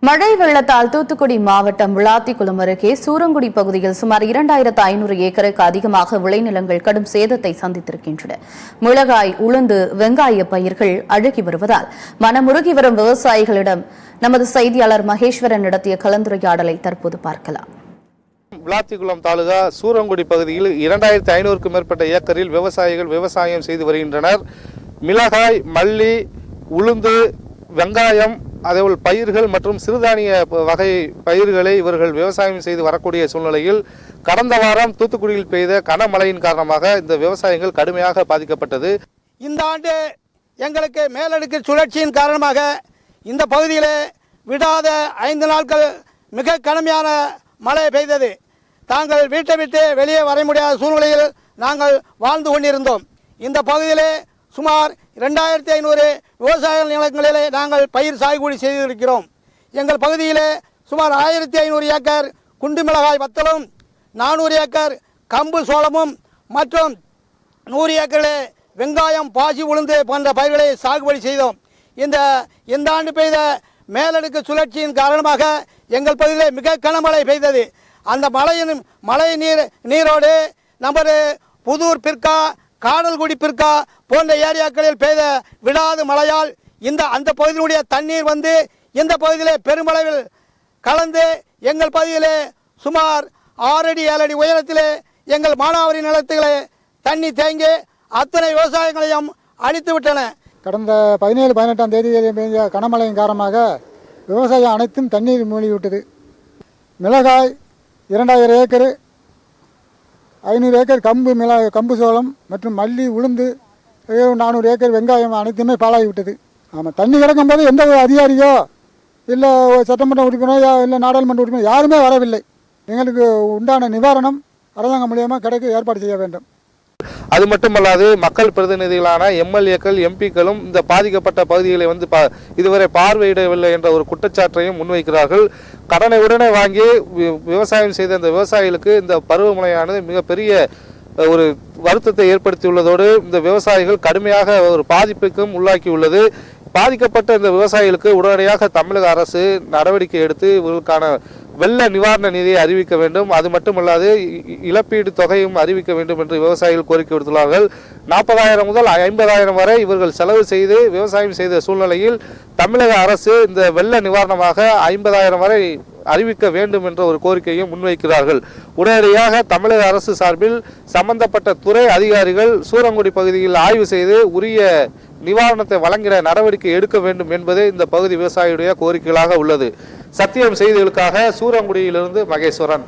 மழை வெள்ளத்தால் தூத்துக்குடி மாவட்டம் விளாத்திக்குளம் அருகே சூரங்குடி பகுதியில் சுமார் 2500 ஏக்கருக்கு அதிகமாக விளைநிலங்கள் கடும் சேதத்தை சந்தித்திருக்கின்றன. மிளகாய், உளுந்து, வெங்காய பயிர்கள் அழுகி வருவதால் மனமுருகி வரும் விவசாயிகளிடம் நமது செய்தியாளர் மகேஸ்வரன் நடத்திய கலந்துரையாடலை தற்போது பார்க்கலாம். விளாத்திக்குளம் தாலுகா சூரங்குடி பகுதியில் 2500க்கும் மேற்பட்ட ஏக்கரில் விவசாயிகள் விவசாயம் செய்து வருகின்றனர். மிளகாய், மல்லி, உளுந்து, வெங்காயம், அதேபோல் பயிர்கள் மற்றும் சிறுதானிய வகை பயிர்களை இவர்கள் விவசாயம் செய்து வரக்கூடிய சூழ்நிலையில் கடந்த வாரம் தூத்துக்குடியில் பெய்த கனமழையின் காரணமாக இந்த விவசாயிகள் கடுமையாக பாதிக்கப்பட்டது. இந்த ஆண்டு எங்களுக்கு மேலடுக்கு சுழற்சியின் காரணமாக இந்த பகுதியில் விடாத 5 நாட்கள் மிக கடுமையான மழை பெய்தது. தாங்கள் வீட்டை விட்டு வெளியே வர முடியாத சூழ்நிலையில் நாங்கள் வாழ்ந்து கொண்டிருந்தோம். இந்த பகுதியிலே சுமார் 2500 விவசாய நிலங்களிலே நாங்கள் பயிர் சாகுபடி செய்திருக்கிறோம். எங்கள் பகுதியிலே சுமார் 1500 ஏக்கர் குண்டு மிளகாய் வத்தலும், 400 ஏக்கர் கம்பு சோளமும் மற்றும் 100 ஏக்கரிலே வெங்காயம், பாசி, உளுந்து போன்ற பயிர்களை சாகுபடி செய்தோம். இந்த ஆண்டு பெய்த மேலடுக்கு சுழற்சியின் காரணமாக எங்கள் பகுதியிலே மிக கனமழை பெய்தது. அந்த மழை நீரோடு நமது புதூர், பிற்கா, காடல்குடி, பிற்கா போன்ற ஏரியாக்களில் பெய்த விடாது மழையால் அந்த பகுதியினுடைய தண்ணீர் வந்து இந்த பகுதியிலே பெருமளவில் கலந்து எங்கள் பகுதியிலே சுமார் 6 அடி 7 அடி உயரத்திலே எங்கள் மானாவாரி நிலத்திலே தண்ணி தேங்கி அத்தனை விவசாயங்களையும் அழித்து விட்டன. கடந்த 17-18ஆம் தேதியில் பெய்த கனமழையின் காரணமாக விவசாயம் அனைத்தும் தண்ணீர் மூழ்கிவிட்டது. மிளகாய் 2000 ஏக்கர், 500 ஏக்கர் கம்பு சோளம் மற்றும் மல்லி, உளுந்து, 400 ஏக்கர் வெங்காயம் அனைத்துமே பாழாகிவிட்டது. ஆமாம், தண்ணி கிடக்கும்போது எந்த அதிகாரியோ இல்லை சட்டமன்ற உறுப்பினரோ இல்லை நாடாளுமன்ற உறுப்பினர் யாருமே வரவில்லை. எங்களுக்கு உண்டான நிவாரணம் அரசாங்கம் மூலியமாக கிடைக்க ஏற்பாடு செய்ய வேண்டும். அது மட்டுமல்லாது மக்கள் பிரதிநிதிகளான எம்எல்ஏக்கள், எம்பிக்களும் இந்த பாதிக்கப்பட்ட பகுதிகளை வந்து இதுவரை பார்வையிடவில்லை என்ற ஒரு குற்றச்சாட்டையும் முன்வைக்கிறார்கள். கடனை உடனே வாங்கி விவசாயம் செய்த இந்த விவசாயிகளுக்கு இந்த பருவமழையானது மிகப்பெரிய ஒரு வருத்தத்தை ஏற்படுத்தியுள்ளதோடு இந்த விவசாயிகள் கடுமையாக ஒரு பாதிப்புக்கும் உள்ளாக்கியுள்ளது. பாதிக்கப்பட்ட இந்த விவசாயிகளுக்கு உடனடியாக தமிழக அரசு நடவடிக்கை எடுத்து இவர்களுக்கான வெள்ள நிவாரண நிதியை அறிவிக்க வேண்டும். அது மட்டுமல்லாது இழப்பீடு தொகையும் அறிவிக்க வேண்டும் என்று விவசாயிகள் கோரிக்கை விடுத்துள்ளார்கள். 40,000 முதல் 50,000 வரை இவர்கள் செலவு செய்து விவசாயம் செய்த சூழ்நிலையில் தமிழக அரசு இந்த வெள்ள நிவாரணமாக 50,000 வரை அறிவிக்க வேண்டும் என்ற ஒரு கோரிக்கையும் முன்வைக்கிறார்கள். உடனடியாக தமிழக அரசு சார்பில் சம்பந்தப்பட்ட துறை அதிகாரிகள் சூரங்குடி பகுதியில் ஆய்வு செய்து உரிய நிவாரணத்தை வழங்கிட நடவடிக்கை எடுக்க வேண்டும் என்பதே இந்த பகுதி விவசாயியுடைய கோரிக்கைகளாக உள்ளது. சத்தியம் செய்திகளுக்காக சூரங்குடியிலிருந்து மகேஸ்வரன்.